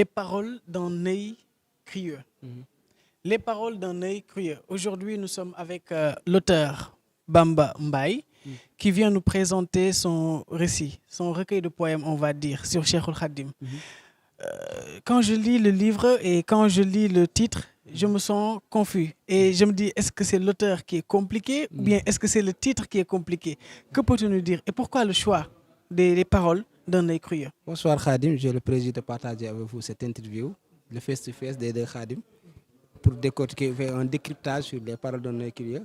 les paroles d'un œil curieux. Les paroles d'un œil curieux. Aujourd'hui, nous sommes avec l'auteur Bamba Mbaye qui vient nous présenter son récit, son recueil de poèmes, on va dire, sur Cheikhoul Khadim. Quand je lis le livre et quand je lis le titre, je me sens confus. Et je me dis, est-ce que c'est l'auteur qui est compliqué ou bien est-ce que c'est le titre qui est compliqué? Que peux-tu nous dire? Et pourquoi le choix des paroles d'un œil curieux? Bonsoir Khadim, j'ai le plaisir de partager avec vous cette interview, le face-to-face des deux Khadim, pour décortiquer, faire un décryptage sur les paroles d'un œil curieux,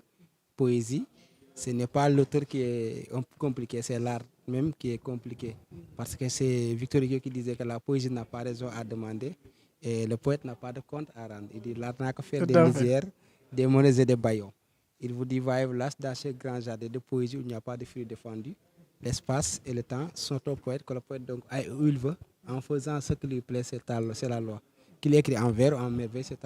poésie. Ce n'est pas l'auteur qui est compliqué, c'est l'art même qui est compliqué. Parce que c'est Victor Hugo qui disait que la poésie n'a pas raison à demander et le poète n'a pas de compte à rendre. Il dit l'art n'a qu'à faire des lisières, des monnaies et des baillons. Il vous dit, va dans ce grand jardin de poésie où il n'y a pas de fruits défendus. L'espace et le temps sont au poète, que le poète donc aille où il veut, en faisant ce qui lui plaît, c'est la loi. Qu'il écrit en vers ou en merveille, c'est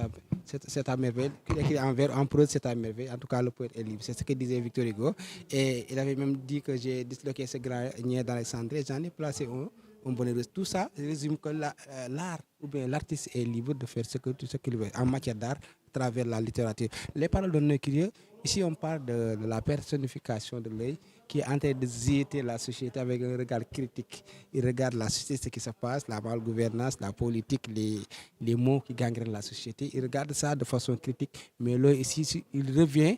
à merveille. Qu'il écrit en vers ou en prose, c'est à merveille. En tout cas, le poète est libre. C'est ce que disait Victor Hugo. Et il avait même dit que j'ai disloqué ce granier d'Alexandrie, j'en ai placé un bonnet. Tout ça résume que l'art ou bien l'artiste est libre de faire ce qu'il veut en matière d'art à travers la littérature. Les paroles d'un œil curieux, ici on parle de la personnification de l'œil qui est en train de zéter la société avec un regard critique. Il regarde la société, ce qui se passe, la malgouvernance, la politique, les mots qui gangrènent la société. Il regarde ça de façon critique, mais l'œil ici, il revient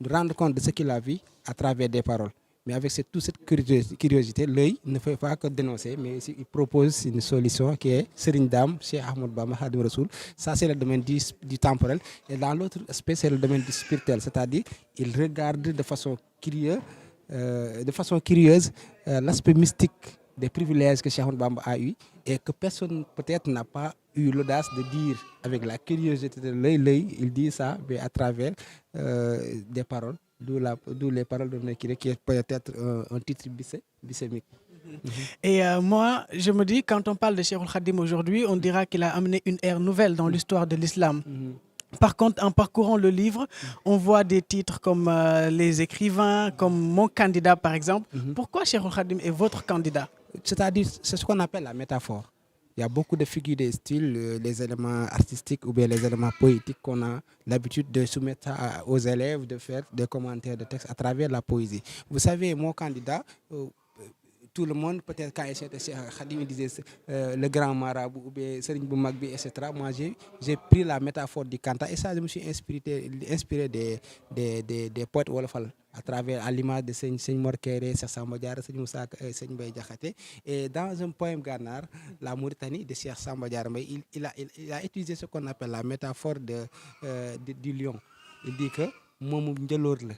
rendre compte de ce qu'il a vu à travers des paroles. Mais avec toute cette curiosité, l'œil ne fait pas que dénoncer, mais il propose une solution qui est Serigne Dame, Cheikh Ahmadou Bamba Khadim Rassoul. Ça, c'est le domaine du temporel. Et dans l'autre aspect, c'est le domaine du spirituel. C'est-à-dire, il regarde de façon curieuse l'aspect mystique des privilèges que Cheikh Ahmadou Bamba a eu et que personne peut-être n'a pas eu l'audace de dire avec la curiosité de l'œil. Il dit ça mais à travers des paroles. D'où les paroles de Nekiré, qui peut être un titre bisémique. Et moi, je me dis, quand on parle de Cheikhoul Khadim aujourd'hui, on dira qu'il a amené une ère nouvelle dans l'histoire de l'islam. Par contre, en parcourant le livre, on voit des titres comme Les écrivains, comme Mon candidat par exemple. Pourquoi Cheikhoul Khadim est votre candidat? C'est-à-dire, c'est ce qu'on appelle la métaphore. Il y a beaucoup de figures de style, les éléments artistiques ou bien les éléments poétiques qu'on a l'habitude de soumettre aux élèves, de faire des commentaires de texte à travers la poésie. Vous savez, mon candidat, tout le monde, peut-être quand Khadim disait le grand marabout ou bien Serigne Boumagbi, etc. Moi, j'ai pris la métaphore du Kanta et ça, je me suis inspiré des poètes wolofal à travers à l'image de Seigne Mor Kéré, Samba Diarra, Seigne Moussa, Seigne Mbaye Diakhaté. Et dans un poème Ganar, La Mauritanie de Cheikh Samba Diarra, il a utilisé ce qu'on appelle la métaphore du lion. Il dit que Momou Ndjelor le.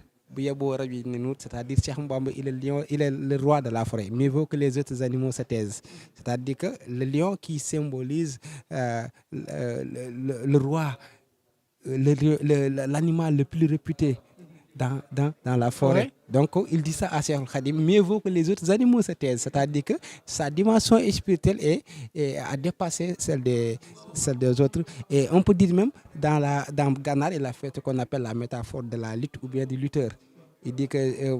C'est-à-dire Cheikh Mbamba, il est le roi de la forêt. Mieux vaut que les autres animaux se taisent. C'est-à-dire que le lion qui symbolise le roi, l'animal le plus réputé dans la forêt. Donc il dit ça à Cheikh Khadim, mieux vaut que les autres animaux se taisent. C'est-à-dire que sa dimension spirituelle a dépassé celle des autres. Et on peut dire même, dans Ganar, il a fait ce qu'on appelle la métaphore de la lutte ou bien du lutteur. Il dit que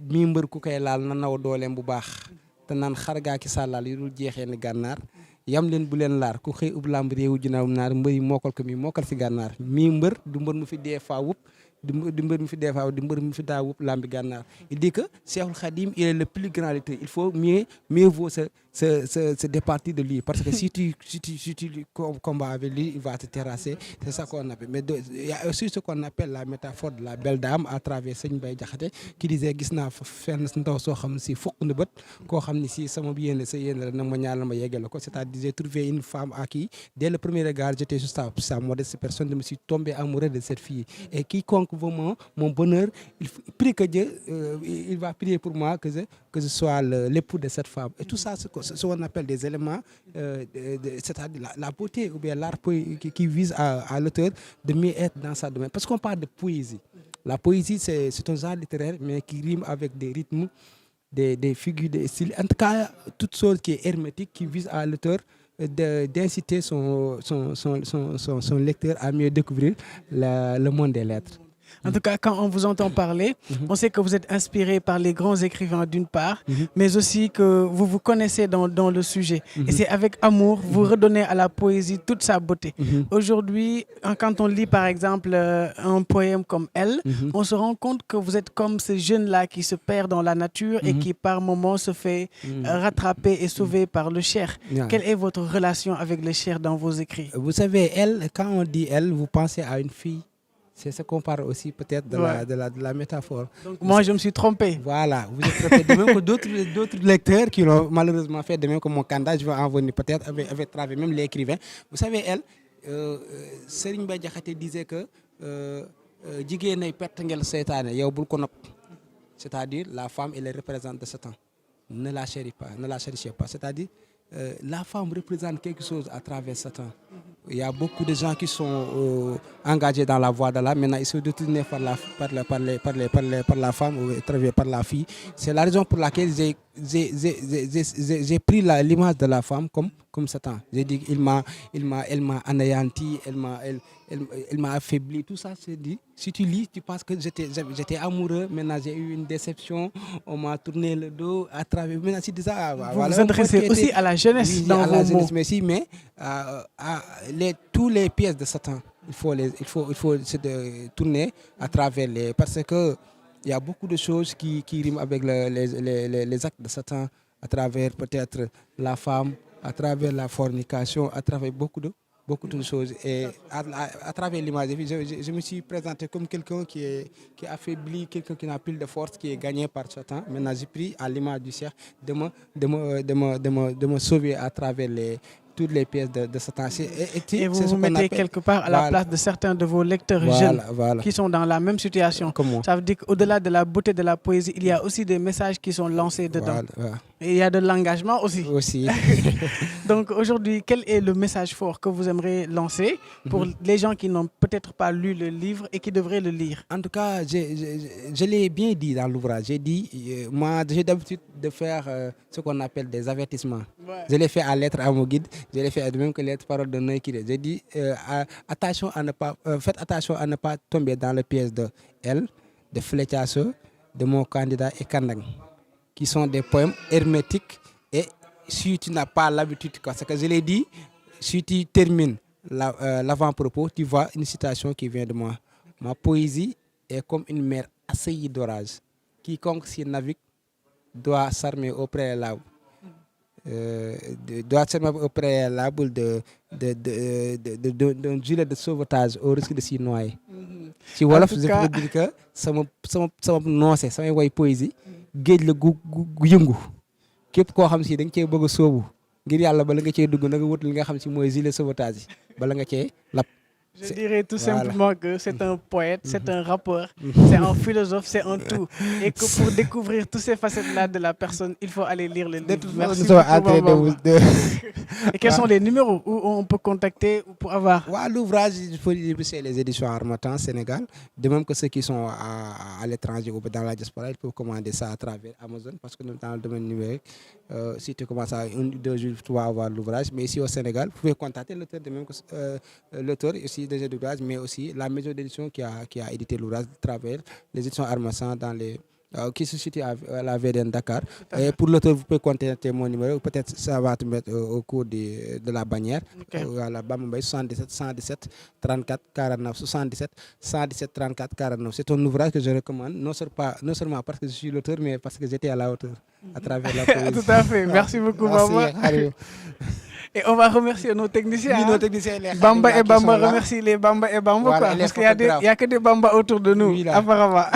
mimber ku kay laal na naw dolem bu baax te nan xarga ki salal yu jeexé ni Gànnaar yam leen bu leen laar ku xey ub lamb réewu junaaw naar mbëri mokal ko mi mokal si Gànnaar mi mbër du mbër mu fi dee faa wupp di mbër mu fi dee faa di mbër mu fi daa wupp lambi Gànnaar. Il dit que Cheikhoul Khadim il est le plus grand lutteur. Il faut mieux vaut se départir de lui parce que si tu combats avec lui, il va te terrasser. C'est ça qu'on appelle. Mais il y a aussi ce qu'on appelle la métaphore de la belle dame à travers Seigne Mbaye Diakhaté qui disait gis naa fenn ndaw soo xam si fukk na bët koo xam ni si sama yéene sa yéene la nag ma ñaanal ma yeggale ko. C'est-à-dire j'ai trouvé une femme à qui dès le premier regard j'étais juste sa modeste personne, je me suis tombé amoureux de cette fille. Et quiconque veut mon bonheur, il prie que Dieu, il va prier pour moi que je sois l'époux de cette femme. Et tout ça, c'est ce qu'on appelle des éléments, c'est-à-dire la beauté ou bien l'art qui vise à l'auteur de mieux être dans sa domaine. Parce qu'on parle de poésie. La poésie, c'est un genre littéraire, mais qui rime avec des rythmes, des figures, des styles. En tout cas, toute chose qui est hermétique, qui vise à l'auteur d'inciter son lecteur à mieux découvrir le monde des lettres. En tout cas, quand on vous entend parler, on sait que vous êtes inspiré par les grands écrivains d'une part, mais aussi que vous vous connaissez dans le sujet. Et c'est avec amour, vous redonnez à la poésie toute sa beauté. Aujourd'hui, quand on lit par exemple un poème comme Elle, on se rend compte que vous êtes comme ces jeunes-là qui se perdent dans la nature et qui par moments se fait rattraper et sauver par le cher. Quelle est votre relation avec le cher dans vos écrits? Vous savez, elle, quand on dit elle, vous pensez à une fille. C'est ce qu'on parle aussi peut-être de la métaphore. Donc moi, je me suis trompé. Voilà, vous êtes trompé. De même que d'autres lecteurs qui l'ont malheureusement fait, de même que mon candidat, je vais en venir peut-être avec travers même l'écrivain. Vous savez, elle, Serigne Ba Diakhaté disait que jigéen ay perte ngel seytaane yow bul ko nopp. C'est-à-dire la femme, elle représente de Satan. Ne la chérissez pas. C'est-à-dire la femme représente quelque chose à travers Satan. Il y a beaucoup de gens qui sont engagés dans la voie de l'âme. Maintenant, ils sont détournés par la femme ou par la fille. C'est la raison pour laquelle j'ai pris l'image de la femme comme Satan. J'ai dit elle m'a anéanti, elle m'a affaibli. Tout ça, c'est dit. Si tu lis, tu penses que j'étais amoureux. Maintenant, j'ai eu une déception. On m'a tourné le dos à travers. Maintenant, si ça, vous vous adressez aussi à la jeunesse dans à vos la jeunesse, mots. mais tous les pièces de Satan, il faut se tourner à travers parce que il y a beaucoup de choses qui riment avec les actes de Satan, à travers peut-être la femme, à travers la fornication, à travers beaucoup de choses. Et à travers l'image, je me suis présenté comme quelqu'un qui est affaibli, quelqu'un qui n'a plus de force, qui est gagné par Satan. Maintenant, j'ai pris à l'image du Cheikh de me sauver à travers toutes les pièces de Satan. Et vous vous mettez quelque part à la place de certains de vos lecteurs jeunes qui sont dans la même situation. Ça veut dire qu'au-delà de la beauté de la poésie, il y a aussi des messages qui sont lancés dedans. Et il y a de l'engagement aussi. Donc aujourd'hui, quel est le message fort que vous aimeriez lancer pour les gens qui n'ont peut-être pas lu le livre et qui devraient le lire? En tout cas, je l'ai bien dit dans l'ouvrage. J'ai dit, moi j'ai d'habitude de faire ce qu'on appelle des avertissements. Je l'ai fait à lettre à mon guide. Je l'ai fait de même que lettre parole de Noé Kiré. J'ai dit, faites attention à ne pas tomber dans le piège de Elle, de Fléchasso, de mon candidat et Kandang, qui sont des poèmes hermétiques. Et si tu n'as pas l'habitude, parce que je l'ai dit, si tu termines l'avant-propos, tu vois une citation qui vient de moi. Ma poésie est comme une mer assaillie d'orage. Quiconque s'y navigue doit s'armer au préalable. Doit s'armer au préalable d'un gilet de sauvetage au risque de s'y noyer. Si wolof, je peux dire que sama noncé, sama way poésie, géej la gu yëngu. Képp koo xam si da nga cee bëgg a sóobu ngir yàlla bala nga cee dugg na nga wut li nga xam si mooy gilet sauvetage yi bala nga cee lap. Je dirais tout simplement que c'est un poète, c'est un rappeur, c'est un philosophe, c'est un tout. Et que pour découvrir toutes ces facettes-là de la personne, il faut aller lire le livre. Merci beaucoup. Et quels sont les numéros où on peut contacter pour avoir? L'ouvrage, c'est les éditions Harmattan, Sénégal. De même que ceux qui sont à l'étranger ou dans la diaspora, ils peuvent commander ça à travers Amazon. Parce que dans le domaine numérique, si tu commences à 1 ou 2 jours, tu vas avoir l'ouvrage. Mais ici au Sénégal, vous pouvez contacter l'auteur, de même que l'auteur aussi déjà d'ouvrage, mais aussi la maison d'édition qui a édité l'ouvrage à travers les éditions Harmattan qui se situe à la VDN Dakar. Et pour l'auteur, vous pouvez contacter mon numéro, peut-être ça va te mettre au cours de la bannière. Voilà, Bamba 77 117 34 49 77 117 34 49. C'est un ouvrage que je recommande, non seulement parce que je suis l'auteur, mais parce que j'étais à la hauteur à travers la poésie. Tout à fait, merci beaucoup Bamba. Et on va remercier nos techniciens. Oui, nos techniciens. Bamba et Bamba, remercie les Bamba et Bamba. Voilà, parce qu'il n'y a que des Bamba autour de nous, apparemment.